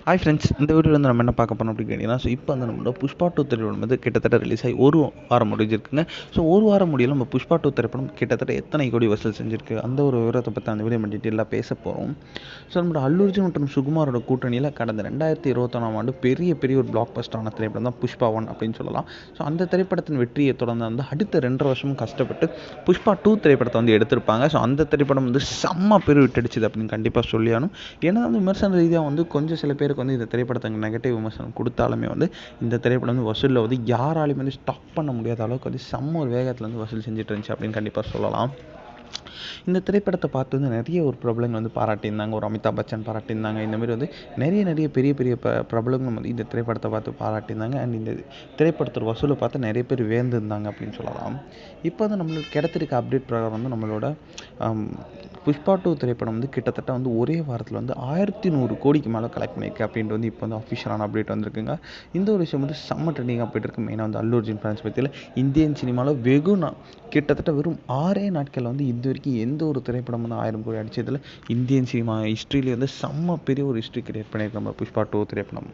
Hi friends, இந்த வீடியோவில் வந்து நம்ம என்ன பார்க்க போறோம் அப்படின்னு கேட்டிங்கன்னா, இப்போ வந்து நம்மளோட புஷ்பா 2 திரைப்படம் வந்து கிட்டத்தட்ட ரிலீஸ் ஆகி ஒரு வாரம் முடிஞ்சிருக்குங்க. ஒரு வாரம் முடியல நம்ம புஷ்பா 2 திரைப்படம் கிட்டத்தட்ட எத்தனை கோடி வசூல் செஞ்சிருக்கு, அந்த ஒரு விவரத்தை பற்றி அந்த வீடியோ நம்ம டீட்டெயிலாக பேச போகிறோம். நம்மளோட அல்லு அர்ஜுன் மற்றும் சுகுமாரோட கூட்டணியில் கடந்த 2021ஆம் ஆண்டு பெரிய ஒரு பிளாக் பஸ்டரான திரைப்படம் தான் புஷ்பா 1 அப்படின்னு சொல்லலாம். அந்த திரைப்படத்தின் வெற்றியை தொடர்ந்து வந்து அடுத்த 2 வருஷமும் கஷ்டப்பட்டு புஷ்பா 2 திரைப்படத்தை வந்து எடுத்திருப்பாங்க. அந்த திரைப்படம் வந்து செம்ம பேர் விட்டடிச்சுது அப்படின்னு கண்டிப்பாக சொல்லியானும். ஏன்னா வந்து விமர்சன ரீதியாக வந்து கொஞ்சம் சில பேருக்கு வந்து இந்த திரைப்படத்தை நெகட்டிவ் விமர்சனம் கொடுத்தாலுமே வந்து இந்த திரைப்படம் வந்து வசூலில் வந்து யாராலையும் வந்து ஸ்டாப் பண்ண முடியாத அளவுக்கு வந்து செம்ம ஒரு வேகத்தில் வந்து வசூல் செஞ்சுட்டு இருந்துச்சு அப்படின்னு கண்டிப்பாக சொல்லலாம். இந்த திரைப்படத்தை பார்த்து வந்து நிறைய ஒரு பிரபலங்கள் வந்து பாராட்டியிருந்தாங்க. ஒரு அமிதாப் பச்சன் பாராட்டியிருந்தாங்க. இந்தமாரி வந்து நிறைய பெரிய பிரபலங்கள் வந்து இந்த திரைப்படத்தை பார்த்து பாராட்டியிருந்தாங்க. அண்ட் இந்த திரைப்படத்தோட வசூலை பார்த்து நிறைய பேர் வியந்திருந்தாங்க அப்படின்னு சொல்லலாம். இப்போ வந்து நம்மளுக்கு கிடைத்திருக்க அப்டேட் பிரகாரம் வந்து நம்மளோட புஷ்பா 2 திரைப்படம் வந்து கிட்டத்தட்ட வந்து ஒரே வாரத்தில் வந்து 1100 கோடிக்கு மேலே கலெக்ட் பண்ணியிருக்கு அப்படின்ட்டு வந்து இப்போ வந்து அஃபிஷியலான அப்டேட் வந்திருக்குங்க. இந்த ஒரு விஷயம் வந்து செம்ம ட்ரெண்டிங்காக போய்ட்டுருக்கு. மெயினாக வந்து அல்லு அர்ஜுன் ஃபேன்ஸ் பற்றியில் இந்தியன் சினிமாவில் கிட்டத்தட்ட வெறும் 6 நாட்களில் வந்து இது வரைக்கும் எந்த ஒரு திரைப்படம் வந்து 1000 கோடி அடிச்சதில் இந்தியன் சினிமா ஹிஸ்ட்ரியிலே வந்து செம்ம பெரிய ஒரு ஹிஸ்ட்ரி கிரியேட் பண்ணியிருக்கு நம்ம புஷ்பா 2 திரைப்படம்.